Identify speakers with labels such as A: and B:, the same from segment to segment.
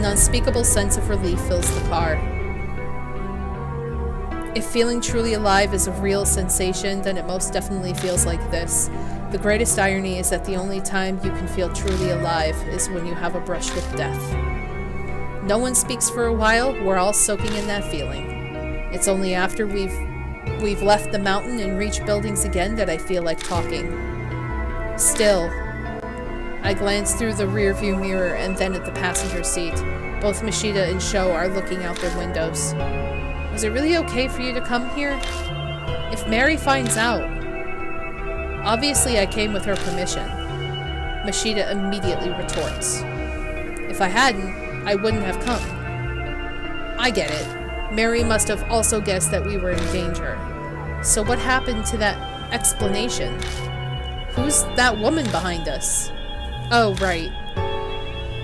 A: An unspeakable sense of relief fills the car. If feeling truly alive is a real sensation, then it most definitely feels like this. The greatest irony is that the only time you can feel truly alive is when you have a brush with death. No one speaks for a while, we're all soaking in that feeling. It's only after we've left the mountain and reached buildings again that I feel like talking. Still, I glance through the rearview mirror and then at the passenger seat. Both Mashita and Sho are looking out their windows. Was it really okay for you to come here? If Mary finds out... Obviously I came with her permission. Mashita immediately retorts. If I hadn't, I wouldn't have come. I get it. Mary must have also guessed that we were in danger. So what happened to that explanation? Who's that woman behind us? Oh, right.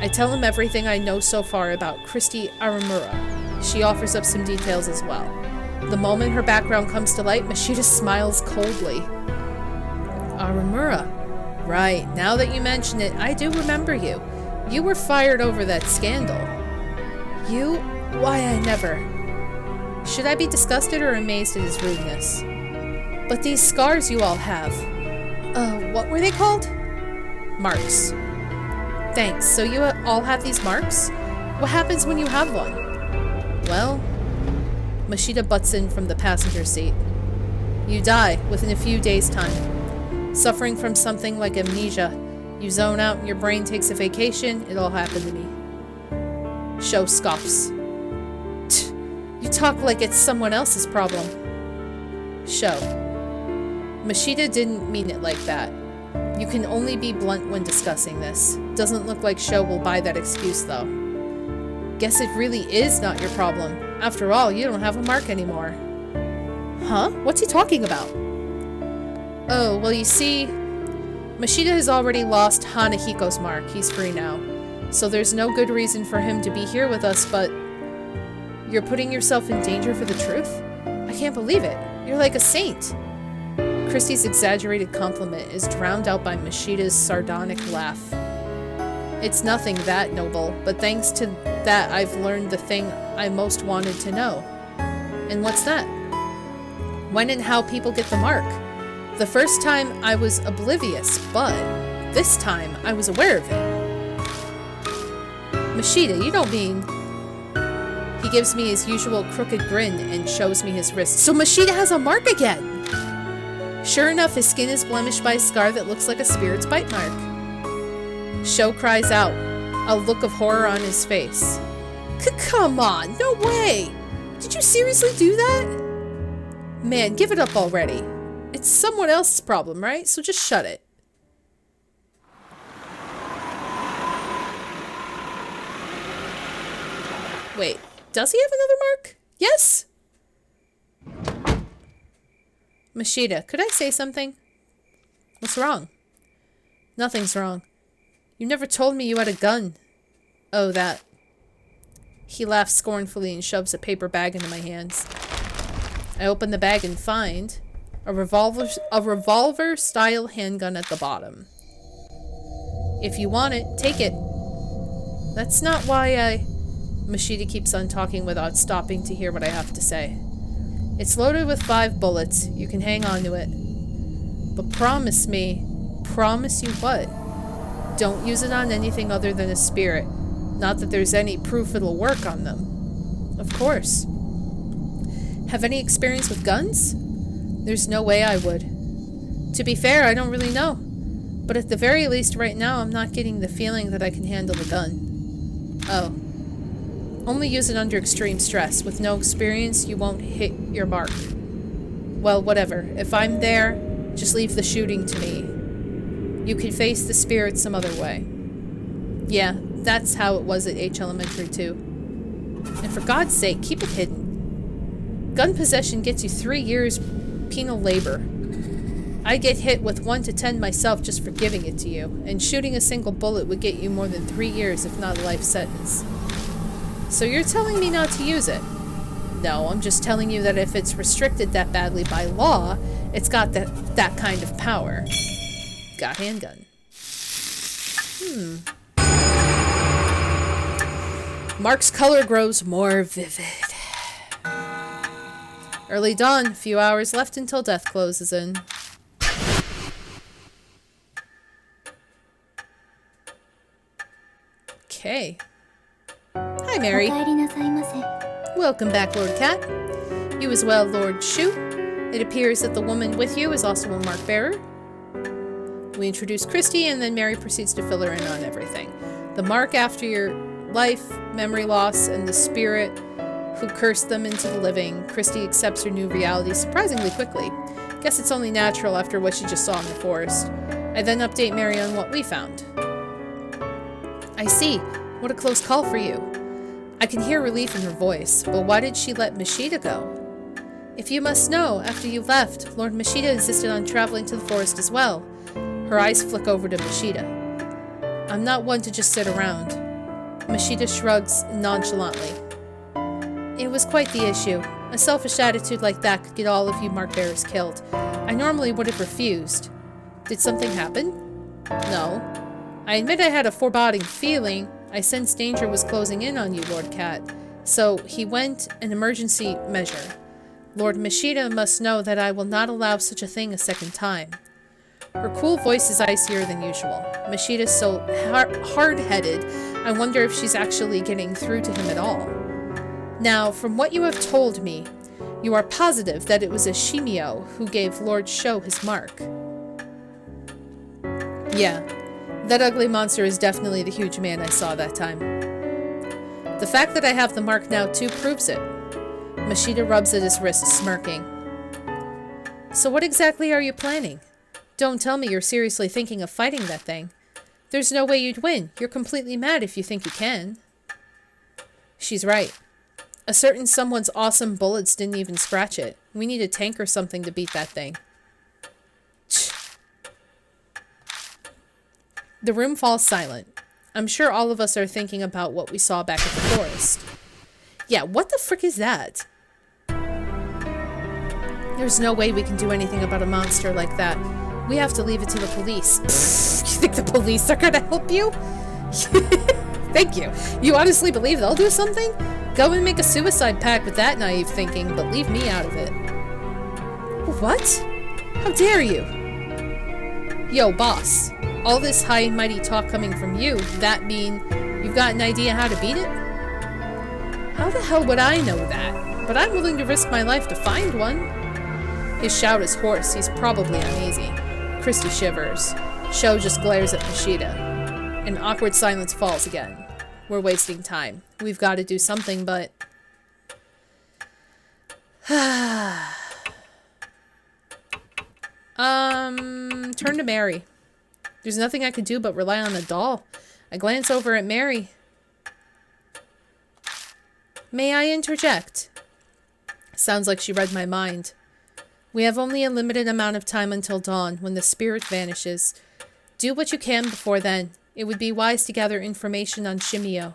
A: I tell him everything I know so far about Christy Aramura. She offers up some details as well. The moment her background comes to light, Mashita smiles coldly. Aramura. Right, now that you mention it, I do remember you. You were fired over that scandal. You? Why, I never. Should I be disgusted or amazed at his rudeness? But these scars you all have. What were they called? Marks. Thanks, so you all have these marks? What happens when you have one? Well, Mashita butts in from the passenger seat. You die within a few days' time. Suffering from something like amnesia. You zone out and your brain takes a vacation. It all happened to me. Sho scoffs. You talk like it's someone else's problem. Sho. Mashita didn't mean it like that. You can only be blunt when discussing this. Doesn't look like Sho will buy that excuse though. Guess it really is not your problem. After all, you don't have a mark anymore. Huh? What's he talking about? Oh, well you see, Mashita has already lost Hanahiko's mark. He's free now. So there's no good reason for him to be here with us, but... You're putting yourself in danger for the truth? I can't believe it. You're like a saint. Christy's exaggerated compliment is drowned out by Mashita's sardonic laugh. It's nothing that noble, but thanks to that I've learned the thing I most wanted to know. And what's that? When and how people get the mark. The first time I was oblivious, but this time I was aware of it. Mashita, you don't mean... He gives me his usual crooked grin and shows me his wrist. So Mashita has a mark again! Sure enough, his skin is blemished by a scar that looks like a spirit's bite mark. Sho cries out, a look of horror on his face. Come on, no way! Did you seriously do that? Man, give it up already. It's someone else's problem, right? So just shut it. Wait, does he have another mark? Yes? Mashita, could I say something? What's wrong? Nothing's wrong. You never told me you had a gun. Oh, that. He laughs scornfully and shoves a paper bag into my hands. I open the bag and find a revolver-style handgun at the bottom. If you want it, take it. That's not why I... Mashita keeps on talking without stopping to hear what I have to say. It's loaded with 5 bullets. You can hang on to it. But promise me... Promise you what? Don't use it on anything other than a spirit. Not that there's any proof it'll work on them. Of course. Have any experience with guns? There's no way I would. To be fair, I don't really know. But at the very least right now, I'm not getting the feeling that I can handle a gun. Oh. Only use it under extreme stress. With no experience, you won't hit your mark. Well, whatever. If I'm there, just leave the shooting to me. You can face the spirit some other way. Yeah, that's how it was at H Elementary too. And for God's sake, keep it hidden. Gun possession gets you 3 years penal labor. I get hit with 1 to 10 myself just for giving it to you, and shooting a single bullet would get you more than 3 years, if not a life sentence. So you're telling me not to use it? No, I'm just telling you that if it's restricted that badly by law, it's got that kind of power. Got handgun. Mark's color grows more vivid. Early dawn, a few hours left until death closes in. Okay. Hi, Mary. Welcome back, Lord Cat. You as well, Lord Shu. It appears that the woman with you is also a mark bearer. We introduce Christy, and then Mary proceeds to fill her in on everything. The mark after your life, memory loss, and the spirit who cursed them into the living. Christy accepts her new reality surprisingly quickly. Guess it's only natural after what she just saw in the forest. I then update Mary on what we found. I see. What a close call for you. I can hear relief in her voice, but why did she let Mashida go? If you must know, after you left, Lord Mashida insisted on traveling to the forest as well. Her eyes flick over to Mashida. I'm not one to just sit around. Mashida shrugs nonchalantly. It was quite the issue. A selfish attitude like that could get all of you mark bearers killed. I normally would have refused. Did something happen? No. I admit I had a foreboding feeling. I sensed danger was closing in on you, Lord Cat. So he went an emergency measure. Lord Mashida must know that I will not allow such a thing a second time. Her cool voice is icier than usual. Mashida's so hard-headed, I wonder if she's actually getting through to him at all. Now, from what you have told me, you are positive that it was a Shimio who gave Lord Sho his mark. Yeah, that ugly monster is definitely the huge man I saw that time. The fact that I have the mark now too proves it. Mashida rubs at his wrist, smirking. So what exactly are you planning? Don't tell me you're seriously thinking of fighting that thing. There's no way you'd win. You're completely mad if you think you can. She's right. A certain someone's awesome bullets didn't even scratch it. We need a tank or something to beat that thing. The room falls silent. I'm sure all of us are thinking about what we saw back at the forest. Yeah, what the frick is that? There's no way we can do anything about a monster like that. We have to leave it to the police. You think the police are gonna help you? Thank you. You honestly believe they'll do something? Go and make a suicide pact with that naive thinking, but leave me out of it. What? How dare you? Yo, boss. All this high and mighty talk coming from you, that mean you've got an idea how to beat it? How the hell would I know that? But I'm willing to risk my life to find one. His shout is hoarse. He's probably uneasy. Christy shivers. Sho just glares at Mashida. An awkward silence falls again. We're wasting time. We've got to do something, but... Turn to Mary. There's nothing I can do but rely on the doll. I glance over at Mary. May I interject? Sounds like she read my mind. We have only a limited amount of time until dawn, when the spirit vanishes. Do what you can before then. It would be wise to gather information on Shimio.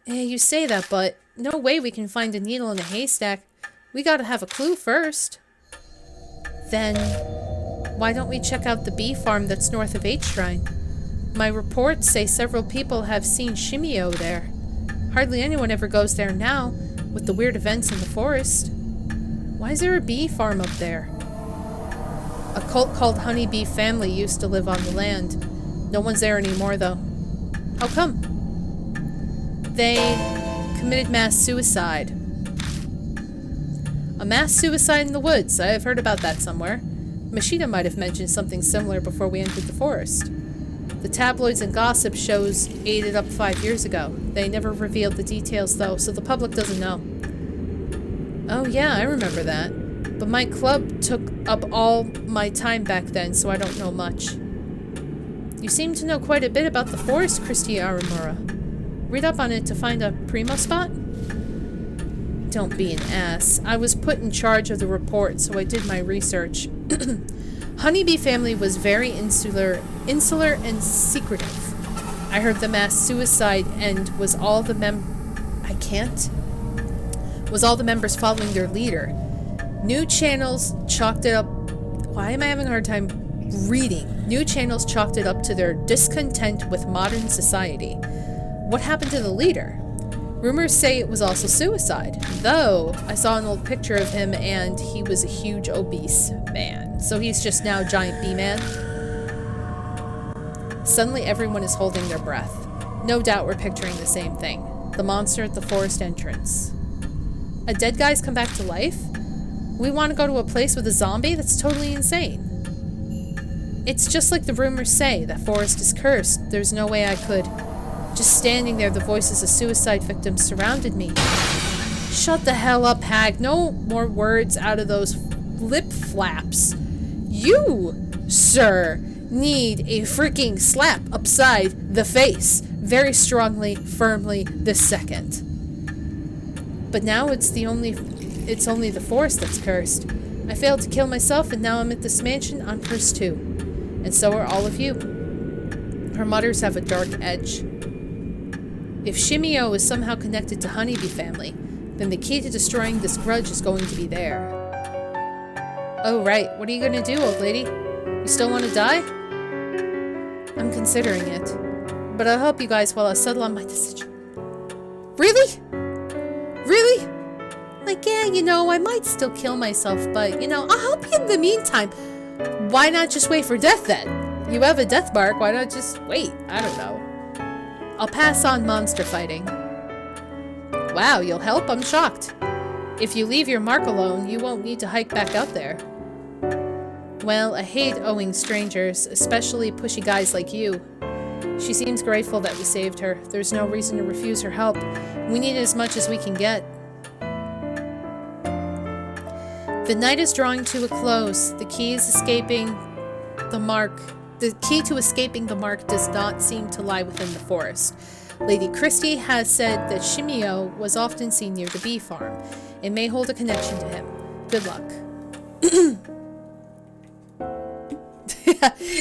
A: You say that, but no way we can find a needle in a haystack. We gotta have a clue first. Then, why don't we check out the bee farm that's north of H Shrine? My reports say several people have seen Shimio there. Hardly anyone ever goes there now, with the weird events in the forest. Why is there a bee farm up there? A cult called Honeybee Family used to live on the land. No one's there anymore, though. How come? They committed mass suicide. A mass suicide in the woods. I have heard about that somewhere. Mashida might have mentioned something similar before we entered the forest. The tabloids and gossip shows ate it up 5 years ago. They never revealed the details, though, so the public doesn't know. Oh yeah, I remember that. But my club took up all my time back then, so I don't know much. You seem to know quite a bit about the forest, Christy Aramura. Read up on it to find a primo spot? Don't be an ass. I was put in charge of the report, so I did my research. Honeybee Family was very insular and secretive. I heard the mass suicide end was all the members following their leader. New channels chalked it up... Why am I having a hard time reading? New channels chalked it up to their discontent with modern society. What happened to the leader? Rumors say it was also suicide, though I saw an old picture of him and he was a huge obese man. So he's just now giant B-man. Suddenly everyone is holding their breath. No doubt we're picturing the same thing. The monster at the forest entrance. A dead guy's come back to life? We want to go to a place with a zombie? That's totally insane. It's just like the rumors say, that forest is cursed. There's no way I could. Just standing there, the voices of suicide victims surrounded me. Shut the hell up, hag. No more words out of those lip flaps. You, sir, need a freaking slap upside the face. Very strongly, firmly, this second. But now it's only the forest that's cursed. I failed to kill myself and now I'm at this mansion. I'm cursed too. And so are all of you. Her mutters have a dark edge. If Shimio is somehow connected to Honeybee family, then the key to destroying this grudge is going to be there. Oh right, what are you gonna do, old lady? You still want to die? I'm considering it. But I'll help you guys while I settle on my decision. Really? Really? Like, yeah, you know, I might still kill myself, but, you know, I'll help you in the meantime. Why not just wait for death then? You have a death mark, why not just wait? I don't know. I'll pass on monster fighting. Wow, you'll help? I'm shocked. If you leave your mark alone, you won't need to hike back out there. Well, I hate owing strangers, especially pushy guys like you. She seems grateful that we saved her. There's no reason to refuse her help. We need as much as we can get. The night is drawing to a close. The key to escaping the mark does not seem to lie within the forest. Lady Christie has said that Shimio was often seen near the bee farm. It may hold a connection to him. Good luck.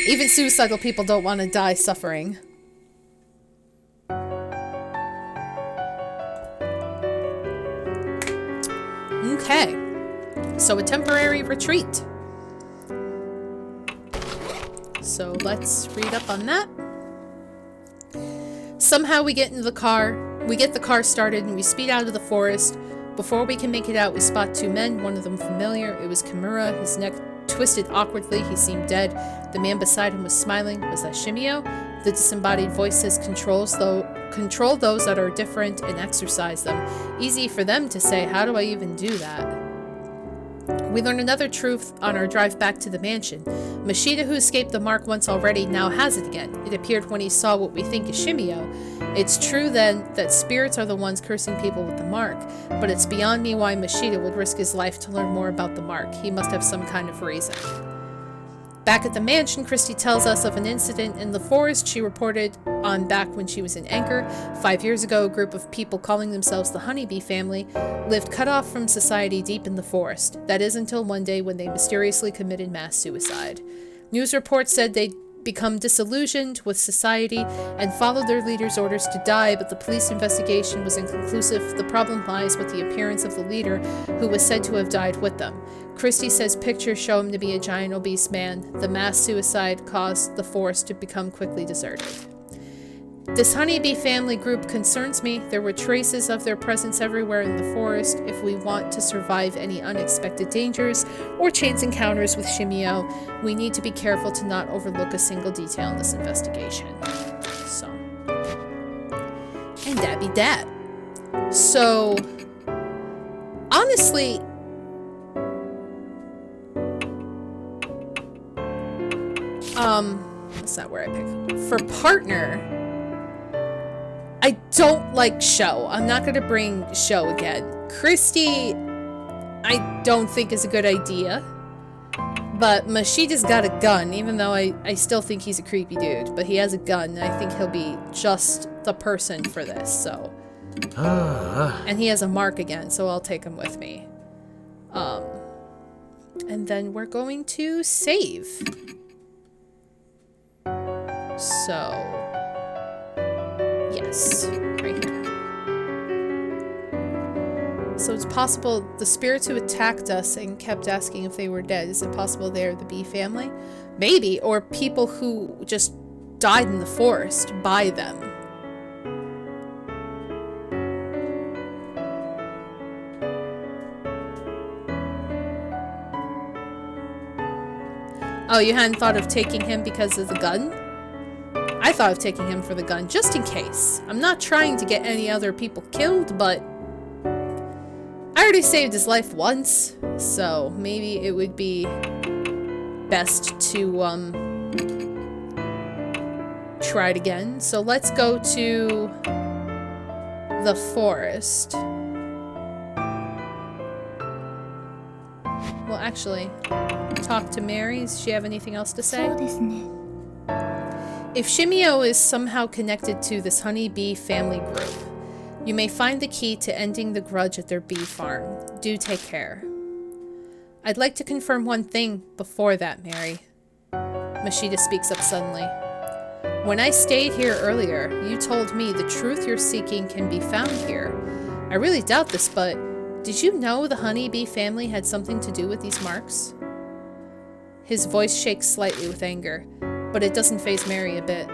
A: Even suicidal people don't want to die suffering. Okay. So a temporary retreat. So let's read up on that. Somehow we get into the car. We get the car started and we speed out of the forest. Before we can make it out, we spot two men, one of them familiar. It was Kimura, his neck twisted awkwardly. He seemed dead. The man beside him was smiling. Was that Shimio? The disembodied voice says control those that are different and exercise them. Easy for them to say. How do I even do that? We learn another truth on our drive back to the mansion. Mashita, who escaped the mark once already, now has it again. It appeared when he saw what we think is Shimio. It's true then that spirits are the ones cursing people with the mark, but it's beyond me why Mashita would risk his life to learn more about the mark. He must have some kind of reason. Back at the mansion, Christy tells us of an incident in the forest she reported on back when she was in Anchor. 5 years ago, a group of people calling themselves the Honeybee family lived cut off from society deep in the forest. That is until one day when they mysteriously committed mass suicide. News reports said they'd become disillusioned with society and followed their leader's orders to die, but the police investigation was inconclusive. The problem lies with the appearance of the leader, who was said to have died with them. Christie says pictures show him to be a giant obese man. The mass suicide caused the forest to become quickly deserted. This Honeybee family group concerns me. There were traces of their presence everywhere in the forest. If we want to survive any unexpected dangers or chance encounters with Shimio, we need to be careful to not overlook a single detail in this investigation. So, and that be that. So, honestly, that's not where I pick. For partner, I don't like Sho. I'm not going to bring Sho again. Christy, I don't think is a good idea. But Mashita's got a gun, even though I still think he's a creepy dude. But he has a gun, and I think he'll be just the person for this, so. And he has a mark again, so I'll take him with me. And then we're going to save. So, yes, right here. So it's possible the spirits who attacked us and kept asking if they were dead, is it possible they're the Bee family? Maybe, or people who just died in the forest by them. Oh, you hadn't thought of taking him because of the gun? I thought of taking him for the gun, just in case. I'm not trying to get any other people killed, but I already saved his life once, so maybe it would be best to, try it again. So let's go to the forest. Well, actually, talk to Mary. Does she have anything else to say? If Shimio is somehow connected to this honeybee family group, you may find the key to ending the grudge at their bee farm. Do take care. I'd like to confirm one thing before that, Mary. Mashida speaks up suddenly. When I stayed here earlier, you told me the truth you're seeking can be found here. I really doubt this, but did you know the honeybee family had something to do with these marks? His voice shakes slightly with anger, but it doesn't faze Mary a bit.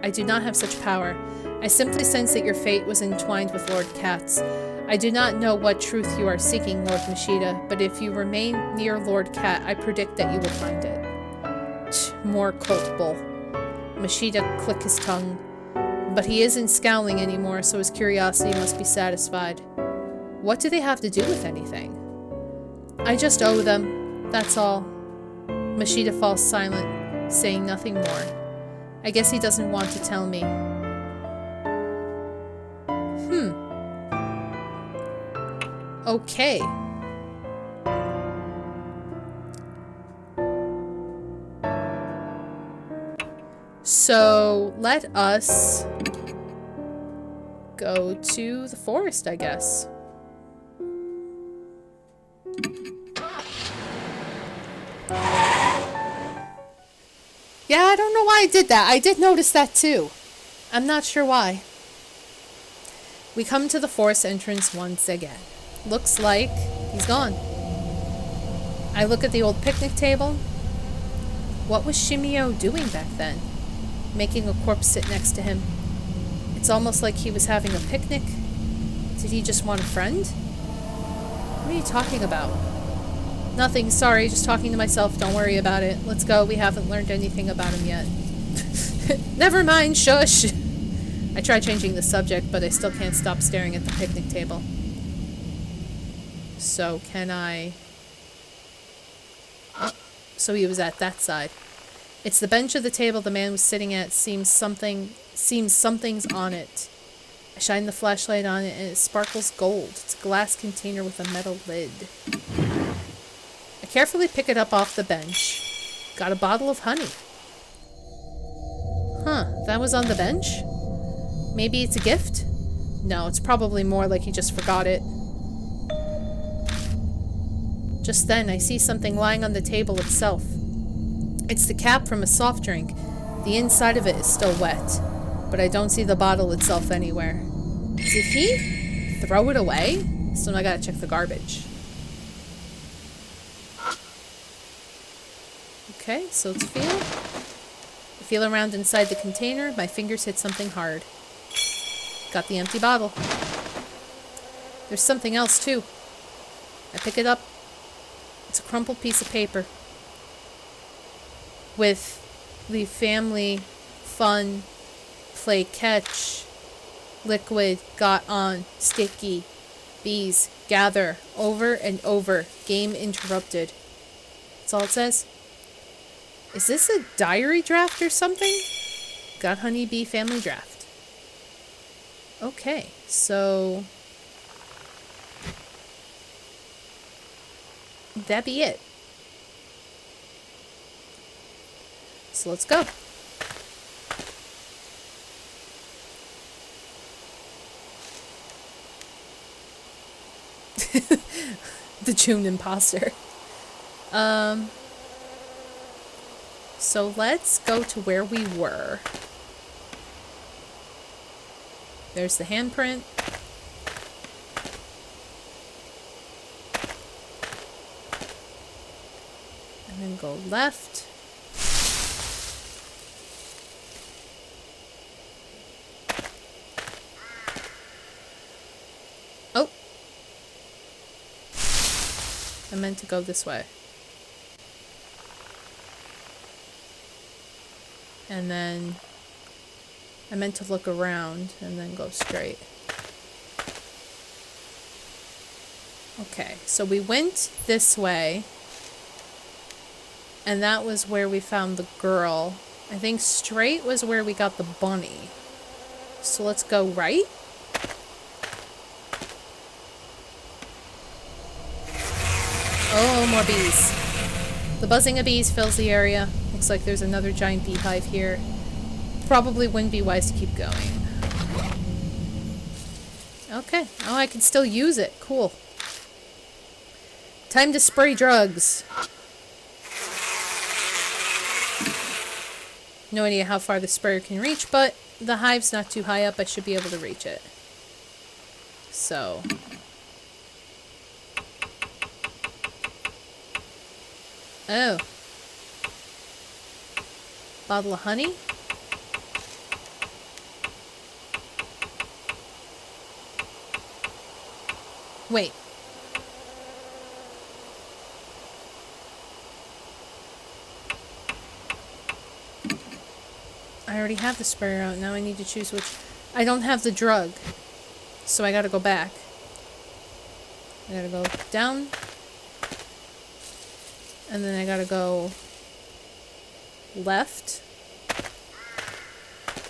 A: I do not have such power. I simply sense that your fate was entwined with Lord Katz. I do not know what truth you are seeking, Lord Mashida, but if you remain near Lord Cat, I predict that you will find it. More cult bull. Mashida clicked his tongue, but he isn't scowling anymore, so his curiosity must be satisfied. What do they have to do with anything? I just owe them, that's all. Mashida falls silent, saying nothing more. I guess he doesn't want to tell me. Okay. So, let us go to the forest, I guess. Yeah, I don't know why I did that. I did notice that too. I'm not sure why. We come to the forest entrance once again. Looks like he's gone. I look at the old picnic table. What was Shimio doing back then? Making a corpse sit next to him. It's almost like he was having a picnic. Did he just want a friend? What are you talking about? Nothing, sorry, just talking to myself. Don't worry about it. Let's go, we haven't learned anything about him yet. Never mind, shush! I try changing the subject, but I still can't stop staring at the picnic table. So, can I... Oh, so he was at that side. It's the bench of the table the man was sitting at. Seems something's on it. I shine the flashlight on it and it sparkles gold. It's a glass container with a metal lid. I carefully pick it up off the bench. Got a bottle of honey. Huh, that was on the bench? Maybe it's a gift? No, it's probably more like he just forgot it. Just then, I see something lying on the table itself. It's the cap from a soft drink. The inside of it is still wet, but I don't see the bottle itself anywhere. Did he throw it away? So now I gotta check the garbage. Okay, so let's feel. I feel around inside the container. My fingers hit something hard. Got the empty bottle. There's something else too. I pick it up. It's a crumpled piece of paper with the family fun play catch liquid got on sticky bees gather over and over game interrupted. That's all it says. Is this a diary draft or something? Got honeybee family draft. Okay, so that'd be it. So let's go. The June imposter. So let's go to where we were. There's the handprint. And then go left. Oh. I meant to go this way. And then I meant to look around and then go straight. Okay, so we went this way. And that was where we found the girl. I think straight was where we got the bunny. So let's go right. Oh, more bees. The buzzing of bees fills the area. Looks like there's another giant beehive here. Probably wouldn't be wise to keep going. Okay. Oh, I can still use it. Cool. Time to spray drugs. No idea how far the sprayer can reach, but the hive's not too high up. I should be able to reach it. So. Oh. Bottle of honey? Wait. I already have the sprayer out. Now I need to choose which. I don't have the drug. So I gotta go back. I gotta go down. And then I gotta go left.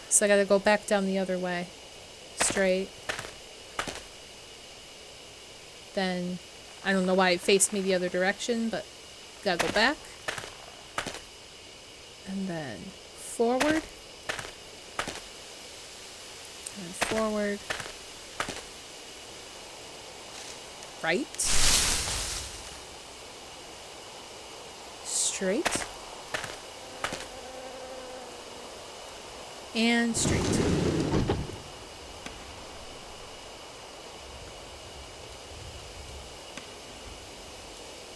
A: So I gotta go back down the other way. Straight. Then, I don't know why it faced me the other direction, but gotta go back. And then forward. And forward. Right. Straight. And straight.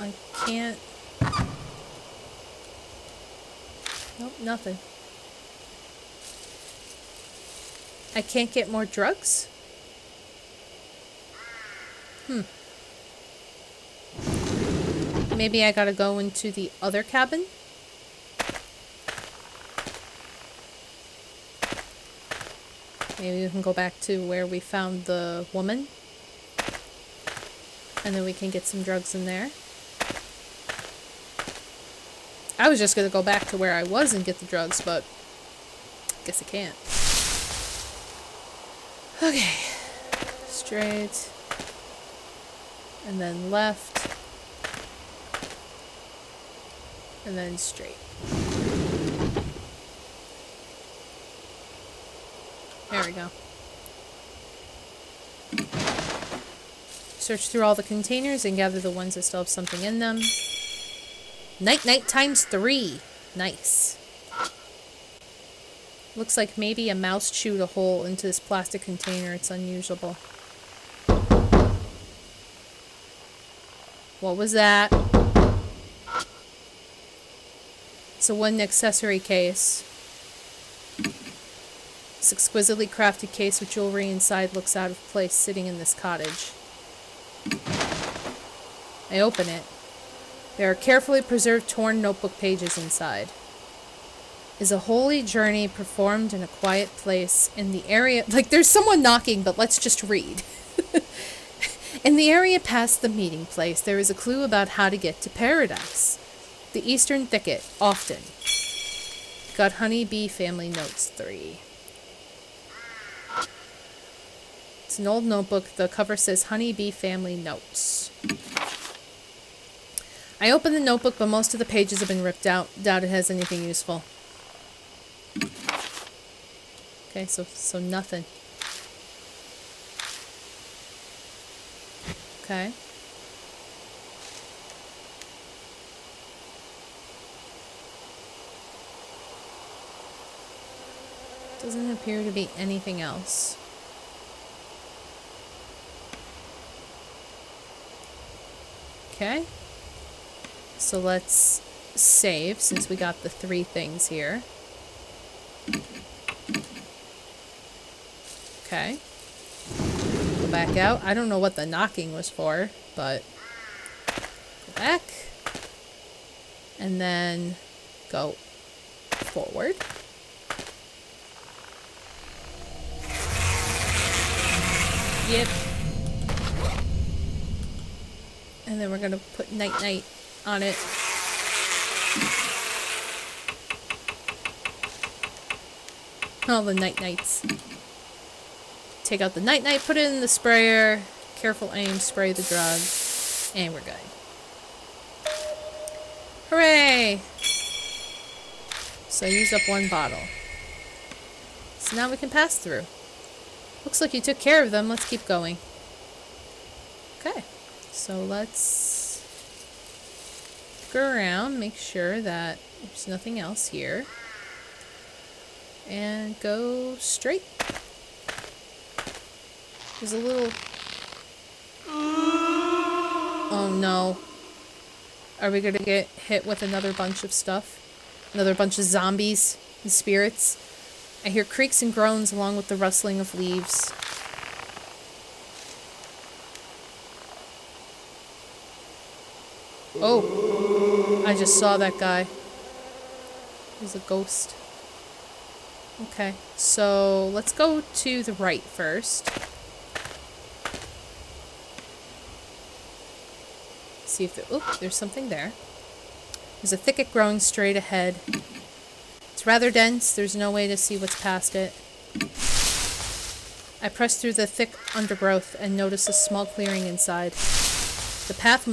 A: I can't. Nope, nothing. I can't get more drugs? Maybe I gotta go into the other cabin? Maybe we can go back to where we found the woman. And then we can get some drugs in there. I was just gonna go back to where I was and get the drugs, but I guess I can't. Okay. Straight. And then left. And then straight. There we go. Search through all the containers and gather the ones that still have something in them. Night times 3. Nice. Looks like maybe a mouse chewed a hole into this plastic container. It's unusable. What was that? It's a wooden accessory case. This exquisitely crafted case with jewelry inside looks out of place sitting in this cottage. I open it. There are carefully preserved torn notebook pages inside. Is a holy journey performed in a quiet place in the area... Like, there's someone knocking, but let's just read. In the area past the meeting place, there is a clue about how to get to paradise. The Eastern Thicket, often. Got Honeybee Family Notes 3. It's an old notebook. The cover says Honeybee Family Notes. I open the notebook, but most of the pages have been ripped out. Doubt it has anything useful. Okay, so nothing. Okay. Doesn't appear to be anything else. Okay. So let's save since we got the 3 things here. Okay. Go back out. I don't know what the knocking was for, but go back. And then go forward. Yep. And then we're gonna put night-night on it. All the night-nights. Take out the night-night, put it in the sprayer. Careful aim, spray the drug. And we're good. Hooray! So I used up one bottle. So now we can pass through. Looks like you took care of them. Let's keep going. Okay. So let's go around, make sure that there's nothing else here. And go straight. There's a little... Oh no. Are we gonna get hit with another bunch of stuff? Another bunch of zombies and spirits? I hear creaks and groans along with the rustling of leaves. Oh! I just saw that guy. He's a ghost. Okay, so let's go to the right first. See if there's something there. There's a thicket growing straight ahead. It's rather dense. There's no way to see what's past it. I press through the thick undergrowth and notice a small clearing inside. The path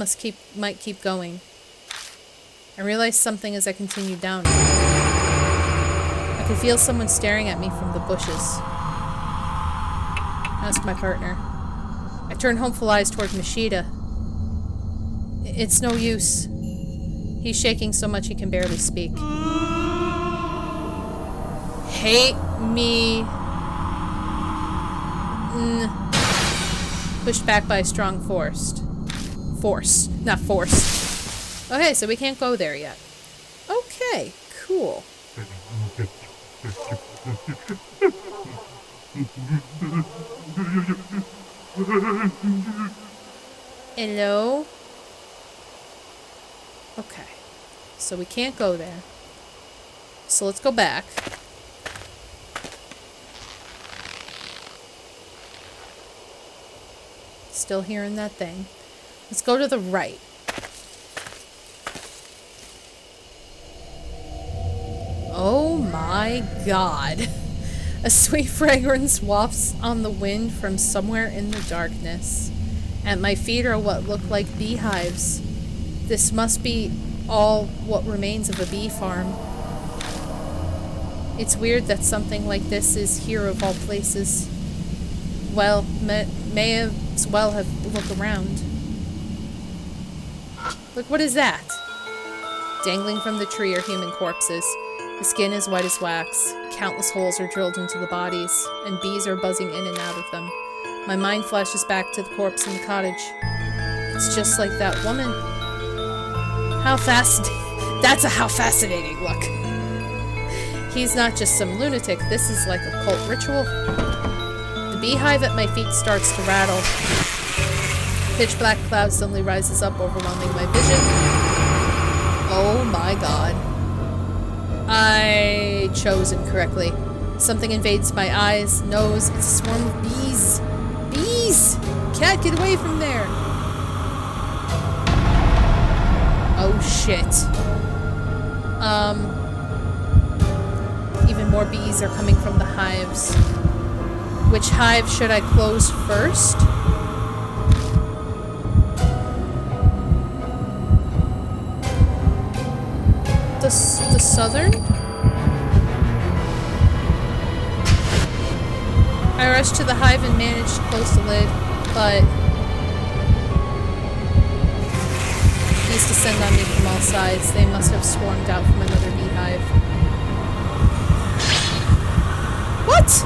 A: might keep going. I realize something as I continue down. I can feel someone staring at me from the bushes. Ask my partner. I turn hopeful eyes toward Mashida. It's no use. He's shaking so much he can barely speak. Hate me. Pushed back by a strong force, not force. Okay, so we can't go there yet. Okay, cool. Hello? Okay, so we can't go there. So let's go back. Still hearing that thing. Let's go to the right. Oh my god. A sweet fragrance wafts on the wind from somewhere in the darkness. At my feet are what look like beehives. This must be all what remains of a bee farm. It's weird that something like this is here of all places. Well, may as well have a look around. Look, what is that? Dangling from the tree are human corpses. The skin is white as wax. Countless holes are drilled into the bodies, and bees are buzzing in and out of them. My mind flashes back to the corpse in the cottage. It's just like that woman. How fascinating. That's a how fascinating look. He's not just some lunatic. This is like a cult ritual. The beehive at my feet starts to rattle. Pitch black cloud suddenly rises up, overwhelming my vision. Oh my god. I chose incorrectly. Something invades my eyes, nose. It's a swarm of bees. Bees! Cat, get away from there! Oh shit. Even more bees are coming from the hives. Which hive should I close first? The southern? I rushed to the hive and managed to close the lid, but bees descend on me from all sides. They must have swarmed out from another beehive. What?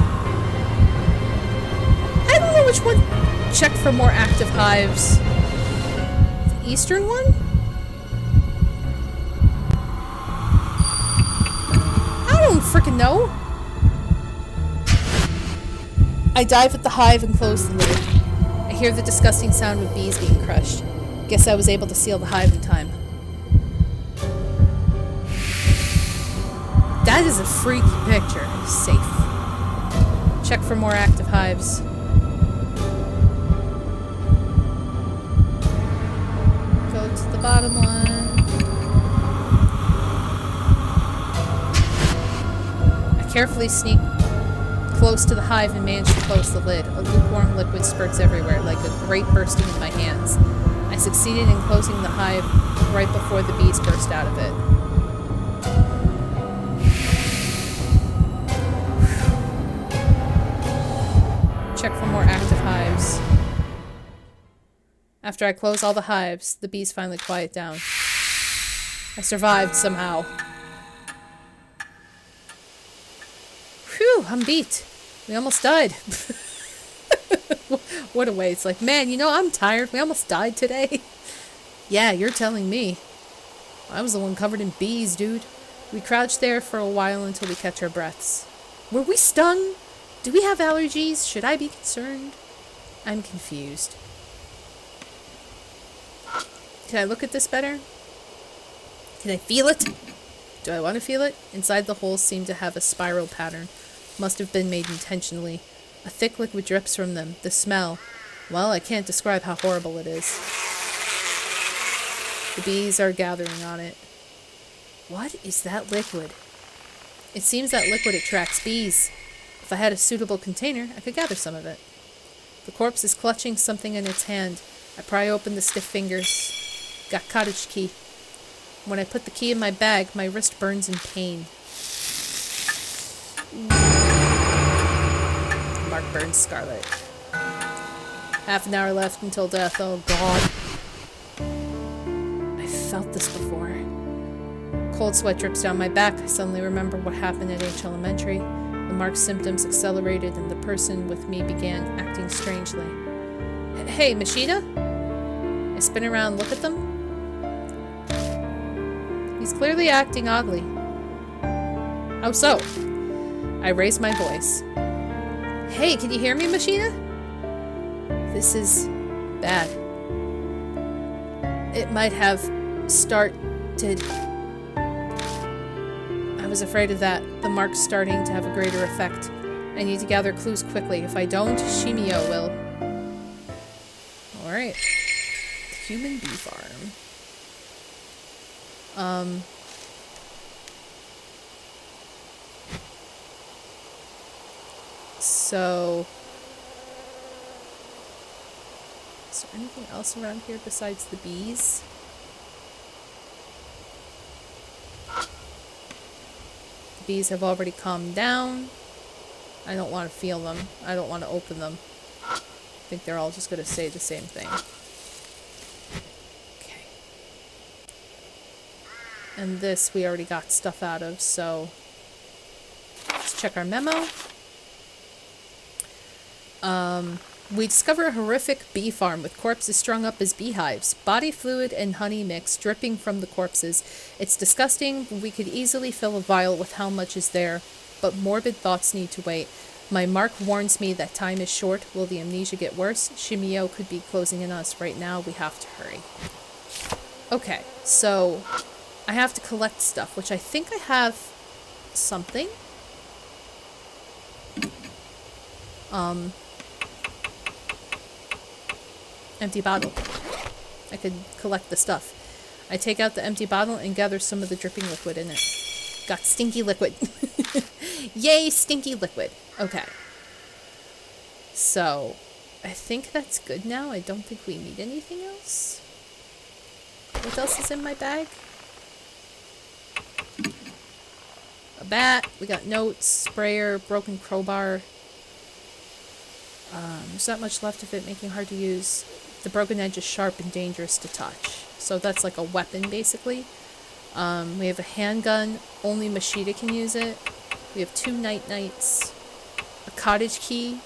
A: I don't know which one. Check for more active hives. The eastern one? I don't freaking know. I dive at the hive and close the lid. I hear the disgusting sound of bees being crushed. Guess I was able to seal the hive in time. That is a freaky picture. Safe. Check for more active hives. to the bottom one. I carefully sneak close to the hive and manage to close the lid. A lukewarm liquid spurts everywhere, like a grape bursting in my hands. I succeeded in closing the hive right before the bees burst out of it. Check for more active hives. After I close all the hives, the bees finally quiet down. I survived somehow. Phew, I'm beat. We almost died. What a way. It's like, man, you know, I'm tired. We almost died today. Yeah, you're telling me. I was the one covered in bees, dude. We crouched there for a while until we catch our breaths. Were we stung? Do we have allergies? Should I be concerned? I'm confused. Can I look at this better? Can I feel it? Do I want to feel it? Inside the holes seem to have a spiral pattern. Must have been made intentionally. A thick liquid drips from them. The smell. Well, I can't describe how horrible it is. The bees are gathering on it. What is that liquid? It seems that liquid attracts bees. If I had a suitable container, I could gather some of it. The corpse is clutching something in its hand. I pry open the stiff fingers. Got cottage key. When I put the key in my bag, my wrist burns in pain. Mark burns scarlet. Half an hour left until death. Oh god. I felt this before. Cold sweat drips down my back. I suddenly remember what happened at H Elementary. The Mark's symptoms accelerated and the person with me began acting strangely. Hey, Machida? I spin around, look at them. He's clearly acting oddly. How so? I raise my voice. Hey, can you hear me, Machida? This is bad. It might have started. I was afraid of that. The mark's starting to have a greater effect. I need to gather clues quickly. If I don't, Shimio will. Alright. Human bee farm. So, is there anything else around here besides the bees? The bees have already calmed down. I don't want to feel them. I don't want to open them. I think they're all just going to say the same thing. Okay. And this we already got stuff out of, so let's check our memo. We discover a horrific bee farm with corpses strung up as beehives. Body fluid and honey mix dripping from the corpses. It's disgusting. We could easily fill a vial with how much is there, but morbid thoughts need to wait. My mark warns me that time is short. Will the amnesia get worse? Shimio could be closing in on us right now. We have to hurry. Okay, so I have to collect stuff, which I think I have something. Empty bottle. I could collect the stuff. I take out the empty bottle and gather some of the dripping liquid in it. Got stinky liquid. Yay, stinky liquid. Okay. So, I think that's good now. I don't think we need anything else. What else is in my bag? A bat. We got notes, sprayer, broken crowbar. There's not much left of it, making it hard to use. The broken edge is sharp and dangerous to touch. So that's like a weapon, basically. We have a handgun. Only Machida can use it. We have 2 night-nights. A cottage key.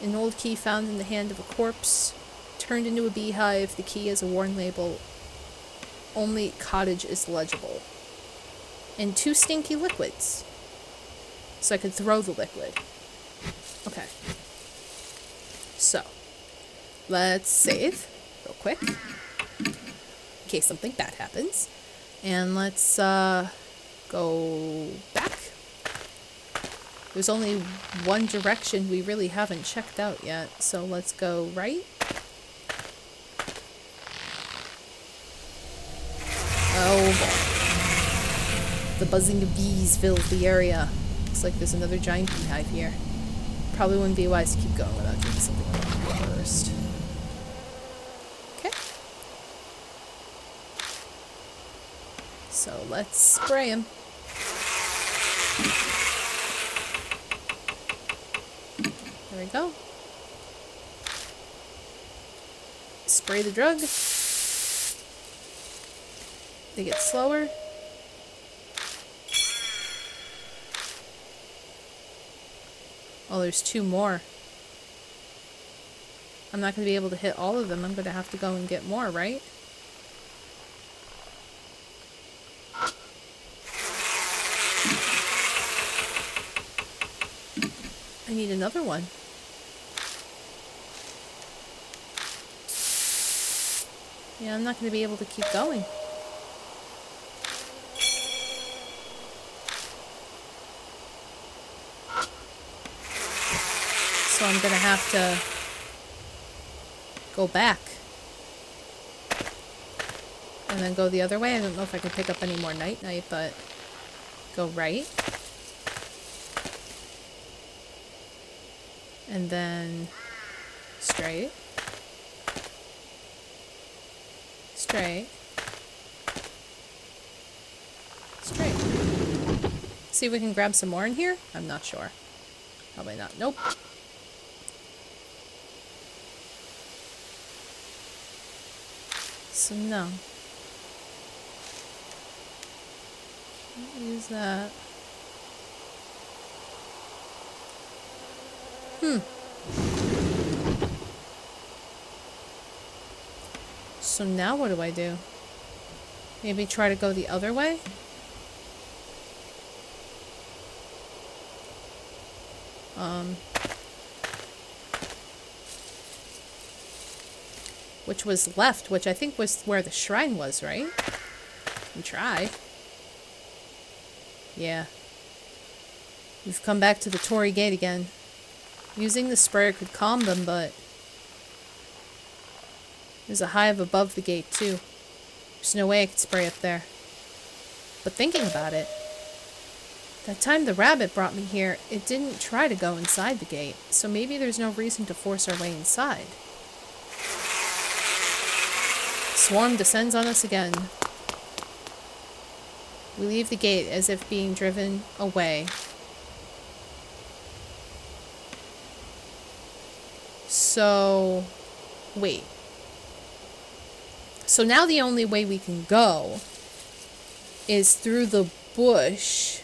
A: An old key found in the hand of a corpse. Turned into a beehive. The key has a worn label. Only cottage is legible. And 2 stinky liquids. So I could throw the liquid. Okay. So, let's save real quick in case something bad happens. And let's go back. There's only one direction we really haven't checked out yet, so let's go right. The buzzing of bees fills the area. Looks like there's another giant beehive here. Probably wouldn't be wise to keep going without doing something first. Okay. So let's spray him. There we go. Spray the drug. They get slower. Oh, there's 2 more. I'm not going to be able to hit all of them. I'm going to have to go and get more, right? I need another one. Yeah, I'm not going to be able to keep going. So I'm going to have to go back. And then go the other way. I don't know if I can pick up any more night-night, but go right. And then straight. Straight. Straight. See if we can grab some more in here? I'm not sure. Probably not. Nope. So no. Can't use that. So now what do I do? Maybe try to go the other way? Which was left, which I think was where the shrine was, right? And try. Yeah. We've come back to the Torii Gate again. Using the sprayer could calm them, but there's a hive above the gate, too. There's no way I could spray up there. But thinking about it, that time the rabbit brought me here, it didn't try to go inside the gate, so maybe there's no reason to force our way inside. Swarm descends on us again. We leave the gate as if being driven away. So, wait. So now the only way we can go is through the bush.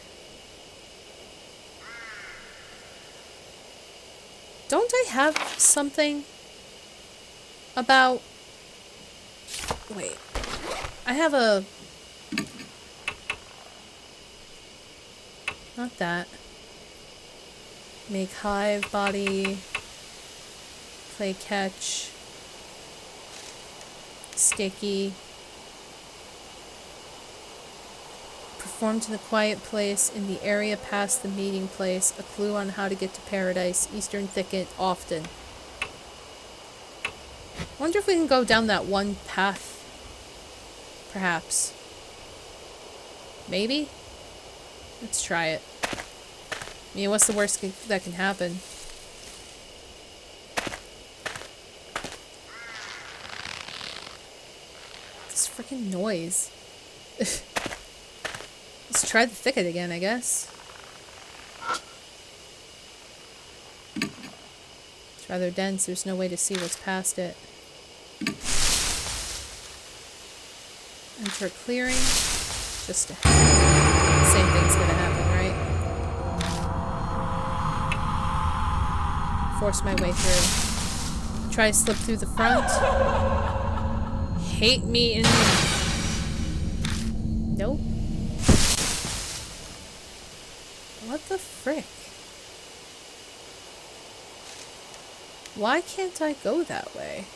A: Don't I have something about... Wait. I have a... Not that. Make hive, body... Play catch... Sticky... Perform to the quiet place in the area past the meeting place. A clue on how to get to paradise. Eastern thicket, often. Wonder if we can go down that one path. Perhaps. Maybe? Let's try it. I mean, what's the worst that can happen? This freaking noise. Let's try the thicket again, I guess. It's rather dense. There's no way to see what's past it. Enter a clearing. Just to... Same thing's gonna happen, right? Force my way through. Try to slip through the front. Hate me in the... Nope. What the frick? Why can't I go that way?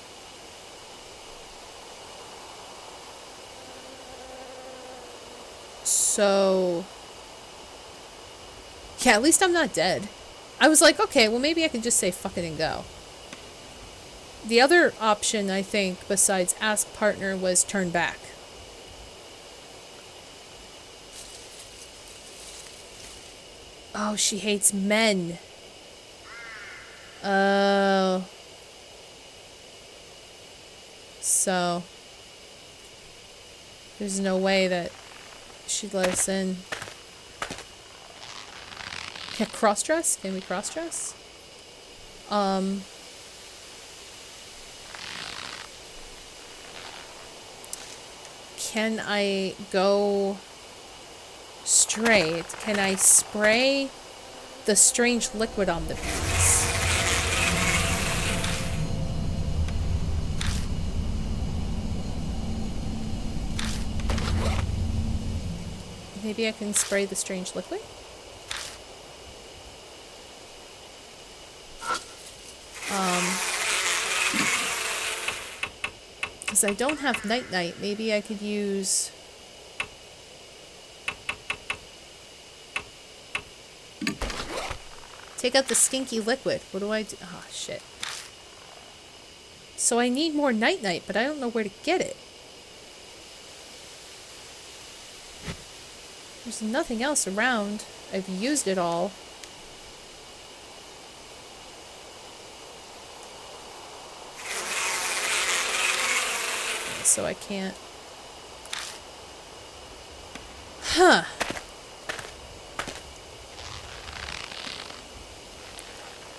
A: So... Yeah, at least I'm not dead. I was like, okay, well maybe I can just say fuck it and go. The other option, I think, besides ask partner, was turn back. Oh, she hates men. Oh. So, there's no way that she'd let us in. Yeah, cross-dress? Can we cross-dress? Can I go straight? Can I spray the strange liquid on the bees? Maybe I can spray the strange liquid? Because I don't have night-night. Maybe I could use... Take out the stinky liquid. What do I do? Oh, shit. So I need more night-night, but I don't know where to get it. There's nothing else around. I've used it all. So I can't... Huh.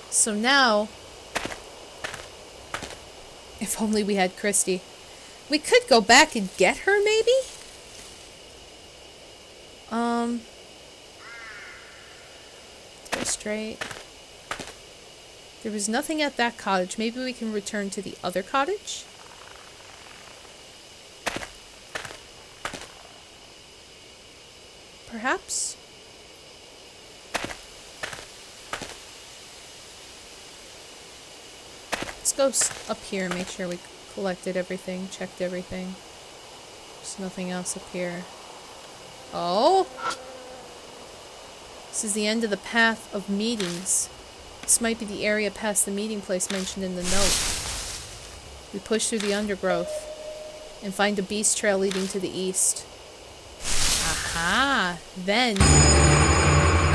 A: So now... If only we had Christy. We could go back and get her, maybe? Go straight. There was nothing at that cottage. Maybe we can return to the other cottage? Perhaps? Let's go up here and make sure we collected everything, checked everything. There's nothing else up here. Oh! This is the end of the path of meetings. This might be the area past the meeting place mentioned in the note. We push through the undergrowth and find a beast trail leading to the east. Aha! Then...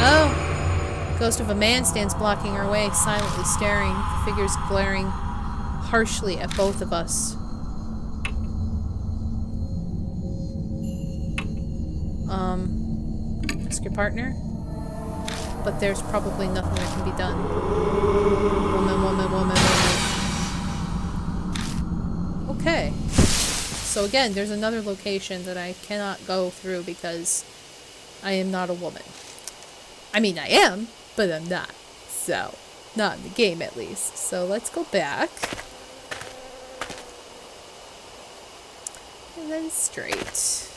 A: Oh! Ghost of a man stands blocking our way, silently staring, the figures glaring harshly at both of us. Ask your partner? But there's probably nothing that can be done. Woman, woman, woman, woman. Okay. So again, there's another location that I cannot go through because I am not a woman. I mean, I am, but I'm not. So, not in the game at least. So let's go back. And then straight.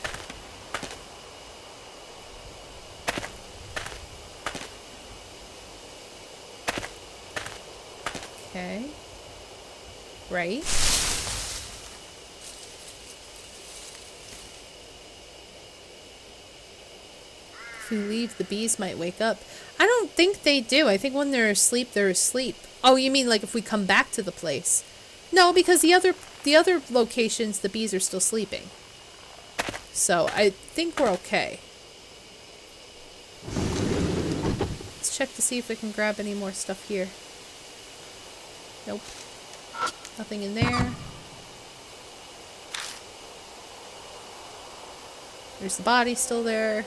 A: Okay. Right. If we leave, the bees might wake up. I don't think they do. I think when they're asleep, they're asleep. Oh, you mean like if we come back to the place? No, because the other locations, the bees are still sleeping. So I think we're okay. Let's check to see if we can grab any more stuff here. Nope. Nothing in there. There's the body still there.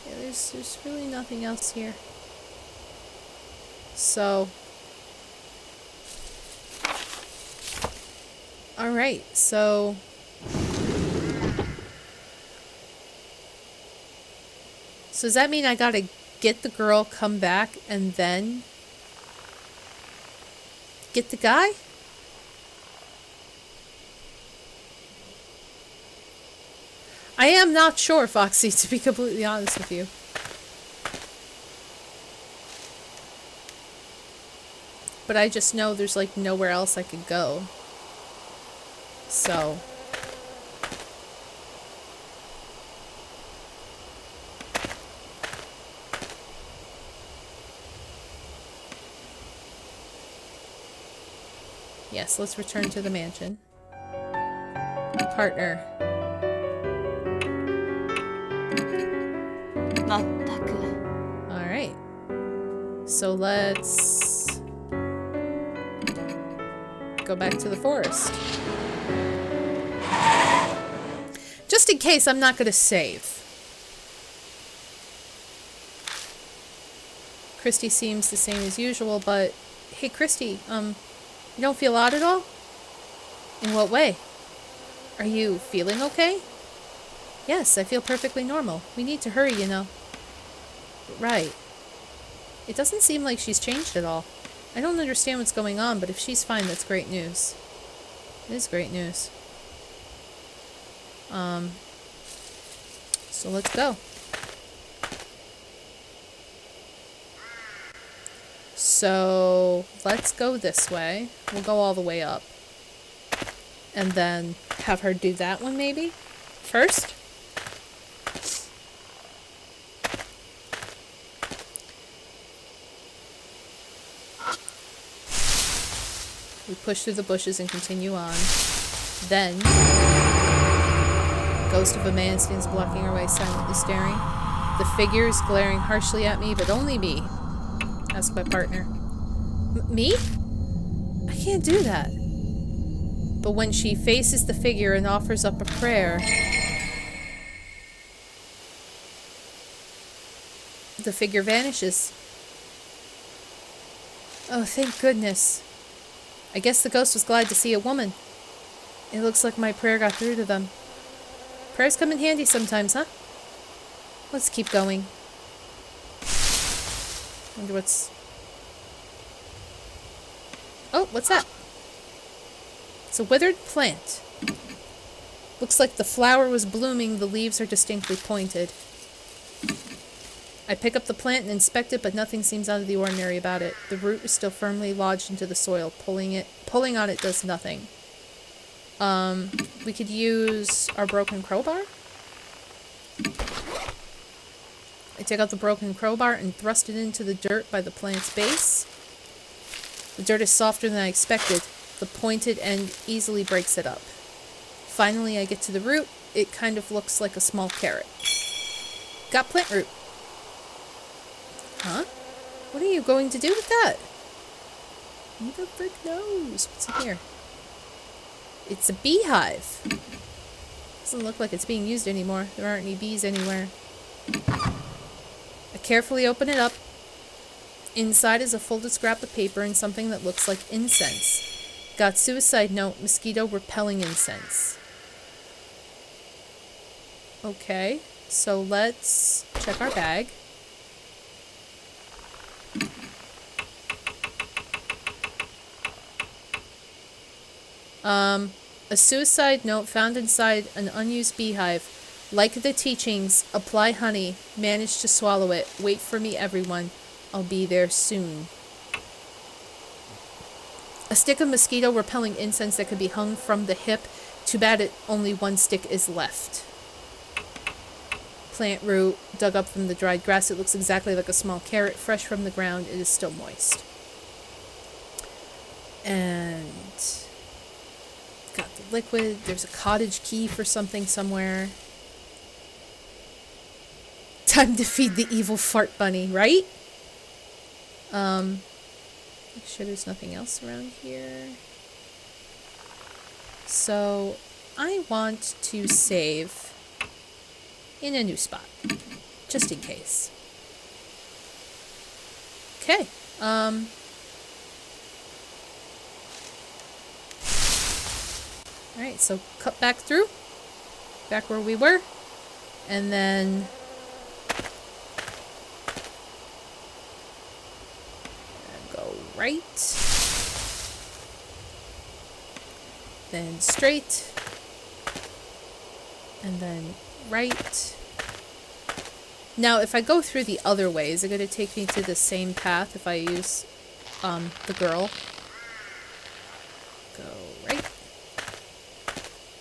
A: Yeah, there's really nothing else here. So... Alright, so... So does that mean I gotta get the girl, come back, and then get the guy? I am not sure, Foxy, to be completely honest with you. But I just know there's like nowhere else I could go. So... Yes, let's return to the mansion. Partner.
B: まったく
A: Alright. So let's go back to the forest. Just in case I'm not gonna save. Christy seems the same as usual, but hey Christy, you don't feel odd at all? In what way? Are you feeling okay? Yes, I feel perfectly normal. We need to hurry, you know. Right. It doesn't seem like she's changed at all. I don't understand what's going on, but if she's fine, that's great news. It is great news. So let's go. So let's go this way. We'll go all the way up. And then have her do that one maybe? First? We push through the bushes and continue on. Then, ghost of a man stands blocking our way, silently staring. The figure is glaring harshly at me, but only me. Ask my partner. Me? I can't do that. But when she faces the figure and offers up a prayer, the figure vanishes. Oh, thank goodness. I guess the ghost was glad to see a woman. It looks like my prayer got through to them. Prayers come in handy sometimes, huh? Let's keep going. Wonder what's... Oh, what's that? It's a withered plant. Looks like the flower was blooming, the leaves are distinctly pointed. I pick up the plant and inspect it, but nothing seems out of the ordinary about it. The root is still firmly lodged into the soil. Pulling on it does nothing. We could use our broken crowbar. I take out the broken crowbar and thrust it into the dirt by the plant's base. The dirt is softer than I expected. The pointed end easily breaks it up. Finally, I get to the root. It kind of looks like a small carrot. Got plant root. Huh? What are you going to do with that? Who the frick knows? What's in here? It's a beehive. Doesn't look like it's being used anymore. There aren't any bees anywhere. I carefully open it up. Inside is a folded scrap of paper and something that looks like incense. Got suicide note, mosquito repelling incense. Okay, so let's check our bag. A suicide note found inside an unused beehive. Like the teachings, apply honey, manage to swallow it. Wait for me, everyone. I'll be there soon. A stick of mosquito repelling incense that could be hung from the hip. Too bad only one stick is left. Plant root, dug up from the dried grass. It looks exactly like a small carrot, fresh from the ground. It is still moist. And... got the liquid. There's a cottage key for something somewhere. Time to feed the evil fart bunny, right? Make sure there's nothing else around here. So, I want to save in a new spot. Just in case. Okay. Alright, so cut back through. Back where we were. And then... go right. Then straight. And then right. Now, if I go through the other way, is it going to take me to the same path if I use the girl? Go right.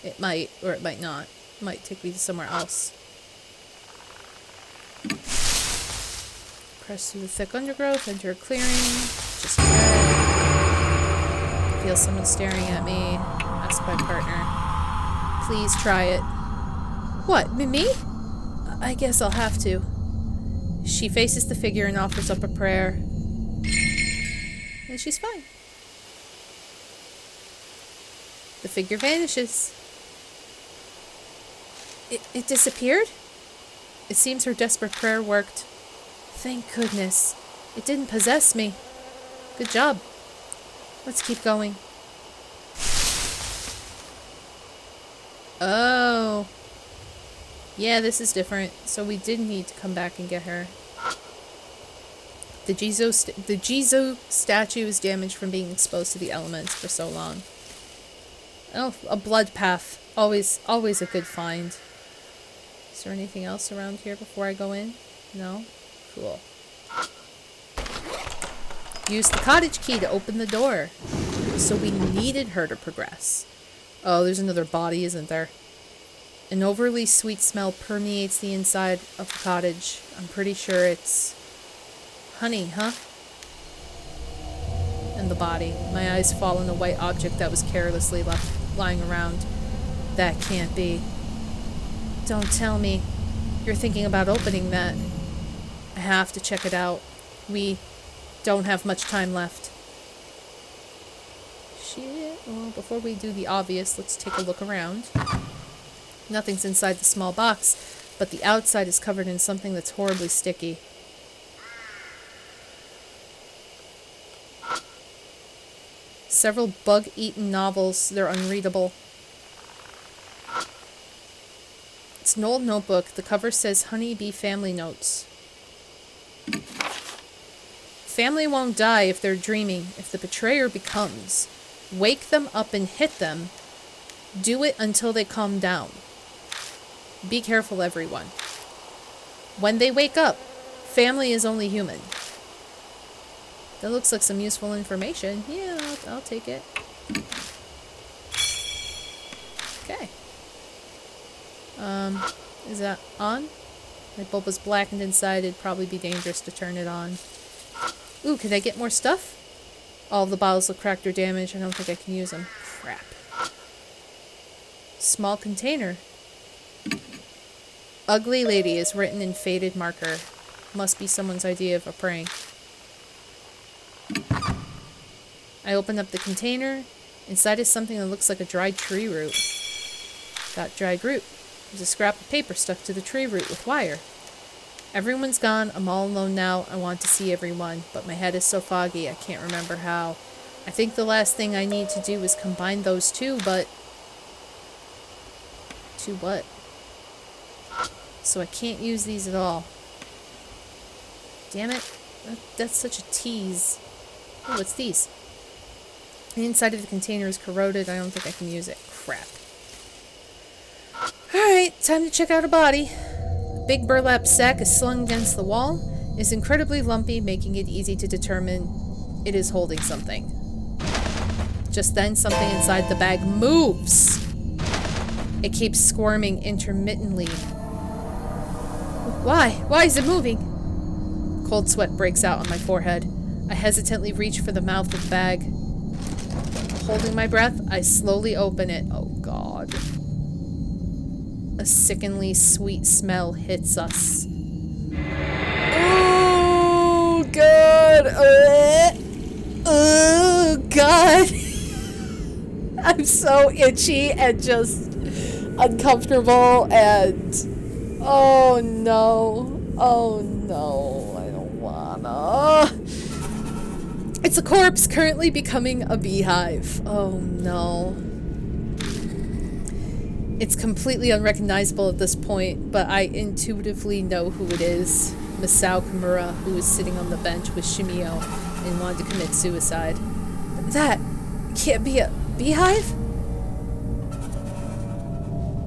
A: It might, or it might not. It might take me to somewhere else. Press through the thick undergrowth, enter a clearing. Just red. feel someone staring at me, asked my partner. Please try it. What, me? I guess I'll have to. She faces the figure and offers up a prayer. And she's fine. The figure vanishes. It disappeared? It seems her desperate prayer worked. Thank goodness. It didn't possess me. Good job. Let's keep going. Oh. Yeah, this is different. So we did need to come back and get her. The Jizo statue is damaged from being exposed to the elements for so long. Oh, a blood path. Always a good find. Is there anything else around here before I go in? No? Cool. Use the cottage key to open the door. So we needed her to progress. Oh, there's another body, isn't there? An overly sweet smell permeates the inside of the cottage. I'm pretty sure it's honey, huh? And the body. My eyes fall on a white object that was carelessly left lying around. That can't be. Don't tell me you're thinking about opening that. I have to check it out. We don't have much time left. Shit. Well, before we do the obvious, let's take a look around. Nothing's inside the small box, but the outside is covered in something that's horribly sticky. Several bug-eaten novels. They're unreadable. It's an old notebook. The cover says Honeybee Family Notes. Family won't die if they're dreaming. If the betrayer becomes, wake them up and hit them. Do it until they calm down. Be careful, everyone. When they wake up, family is only human. That looks like some useful information. Yeah, I'll take it. Okay. Is that on? My bulb was blackened inside. It'd probably be dangerous to turn it on. Ooh, can I get more stuff? All of the bottles look cracked or damaged. I don't think I can use them. Crap. Small container. Ugly lady is written in faded marker. Must be someone's idea of a prank. I open up the container. Inside is something that looks like a dried tree root. Got dried root. There's a scrap of paper stuck to the tree root with wire. Everyone's gone. I'm all alone now. I want to see everyone, but my head is so foggy I can't remember how. I think the last thing I need to do is combine those two, but... To what? So I can't use these at all. Damn it. That's such a tease. Oh, what's these? The inside of the container is corroded. I don't think I can use it. Crap. Alright, time to check out a body. A big burlap sack is slung against the wall. It's incredibly lumpy, making it easy to determine it is holding something. Just then, something inside the bag moves. It keeps squirming intermittently. Why? Why is it moving? Cold sweat breaks out on my forehead. I hesitantly reach for the mouth of the bag. Holding my breath, I slowly open it. Oh god. A sickeningly sweet smell hits us. Oh god. Oh god. I'm so itchy and just uncomfortable and oh no. Oh no. I don't wanna. It's a corpse currently becoming a beehive. Oh no. It's completely unrecognizable at this point, but I intuitively know who it is. Masao Kimura, who was sitting on the bench with Shimio and wanted to commit suicide. That can't be a beehive?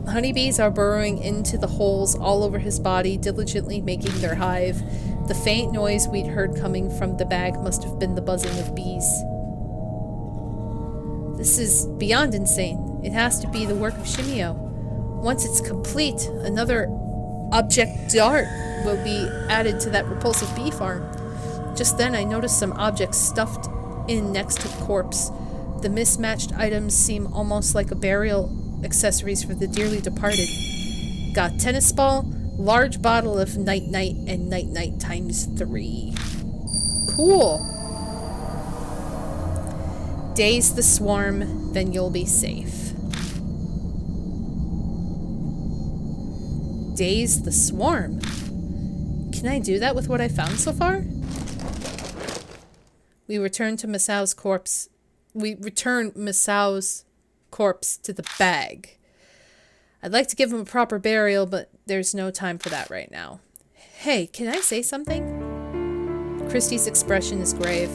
A: Honeybees are burrowing into the holes all over his body, diligently making their hive. The faint noise we'd heard coming from the bag must have been the buzzing of bees. This is beyond insane. It has to be the work of Shimio. Once it's complete, another object dart will be added to that repulsive bee farm. Just then I noticed some objects stuffed in next to the corpse. The mismatched items seem almost like a burial accessories for the dearly departed. Got tennis ball, large bottle of night-night, and night-night times 3. Cool. Daze the swarm, then you'll be safe. Daze the swarm? Can I do that with what I found so far? We return Masau's corpse to the bag. I'd like to give him a proper burial, but there's no time for that right now. Hey, can I say something? Christie's expression is grave.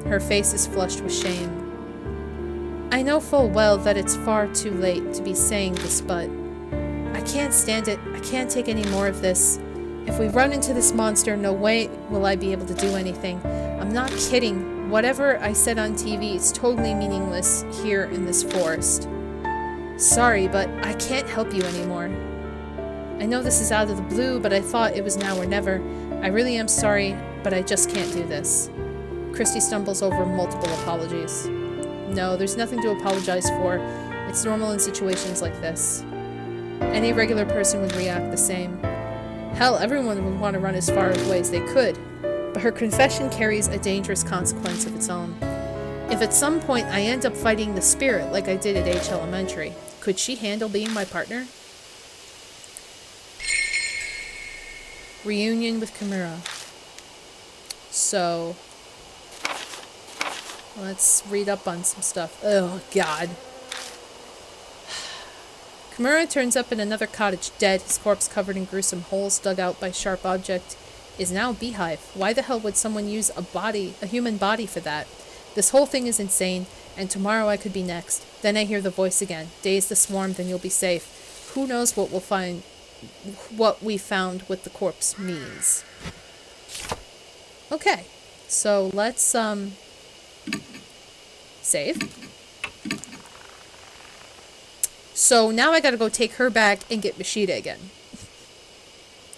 A: Her face is flushed with shame. I know full well that it's far too late to be saying this, but I can't stand it. I can't take any more of this. If we run into this monster, no way will I be able to do anything. I'm not kidding. Whatever I said on TV is totally meaningless here in this forest. Sorry, but I can't help you anymore. I know this is out of the blue, but I thought it was now or never. I really am sorry, but I just can't do this. Christy stumbles over multiple apologies. No, there's nothing to apologize for. It's normal in situations like this. Any regular person would react the same. Hell, everyone would want to run as far away as they could. But her confession carries a dangerous consequence of its own. If at some point I end up fighting the spirit like I did at H Elementary, could she handle being my partner? Reunion with Kimura. So, let's read up on some stuff. Oh, God. Kimura turns up in another cottage dead, his corpse covered in gruesome holes dug out by sharp object. Is now a beehive. Why the hell would someone use a human body for that? This whole thing is insane, and tomorrow I could be next. Then I hear the voice again. Daze the swarm, then you'll be safe. Who knows what we found with the corpse means. Okay, so let's, save. So now I gotta go take her back and get Mashida again.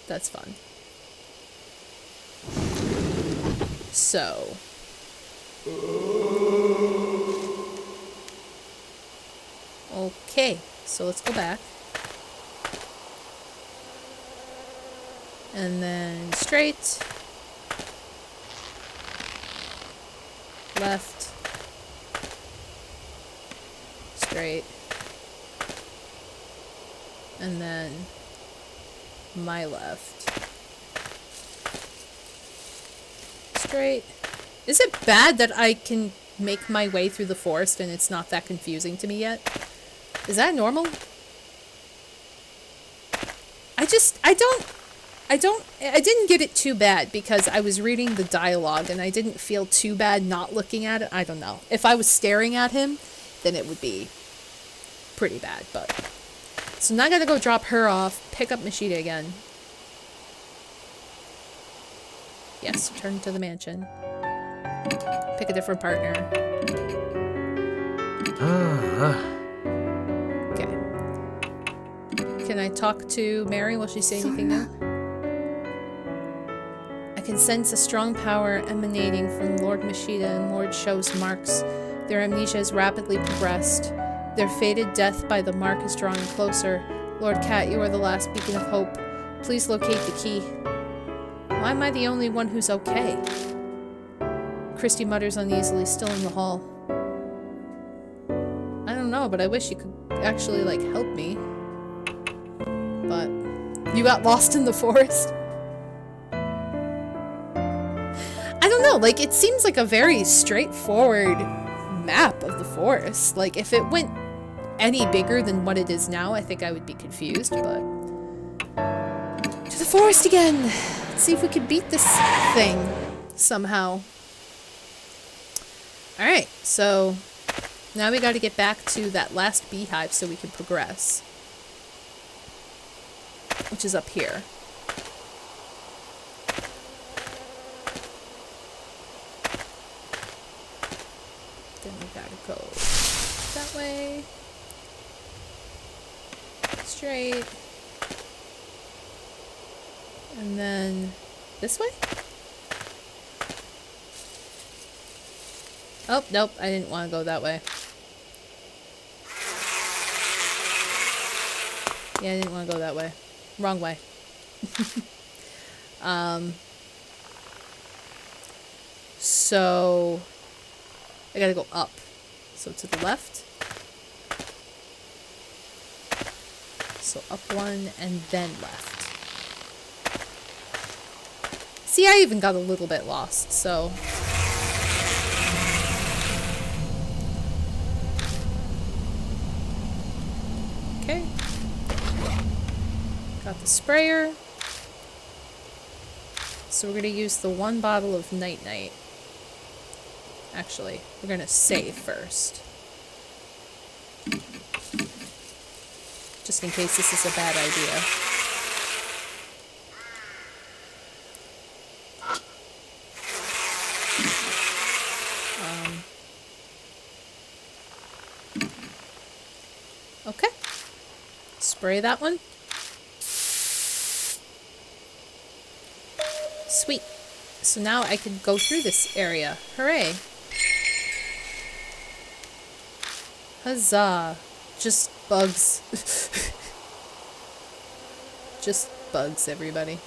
A: That's fun. So. Okay, so let's go back. And then straight. Left. Straight. And then my left. Straight. Is it bad that I can make my way through the forest and it's not that confusing to me yet? Is that normal? I didn't get it too bad because I was reading the dialogue and I didn't feel too bad not looking at it. I don't know. If I was staring at him, then it would be pretty bad, but. So now I gotta go drop her off, pick up Mashida again. Yes, return to the mansion. Pick a different partner. Okay. Can I talk to Mary? Will she say anything now? I can sense a strong power emanating from Lord Mashida and Lord Sho's marks. Their amnesia has rapidly progressed. Their fated death by the mark is drawing closer. Lord Cat, you are the last beacon of hope. Please locate the key. Why am I the only one who's okay? Christy mutters uneasily, still in the hall. I don't know, but I wish you could actually, like, help me. But you got lost in the forest? I don't know, like, it seems like a very straightforward map of the forest. Like, if it went any bigger than what it is now, I think I would be confused, but... To the forest again! Let's see if we can beat this thing somehow. Alright, so now we gotta get back to that last beehive so we can progress. Which is up here. Then we gotta go that way. Straight. And then this way? Oh, nope, I didn't want to go that way. Yeah, I didn't want to go that way. Wrong way. So I gotta go up. So to the left. So up one and then left. See, I even got a little bit lost, so... Okay. Got the sprayer. So we're gonna use the one bottle of Night Night. Actually, we're gonna save first. Just in case this is a bad idea. Okay. Spray that one. Sweet. So now I can go through this area. Hooray. Huzzah. Just bugs. Just bugs, everybody.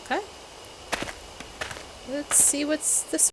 A: Okay. Let's see what's this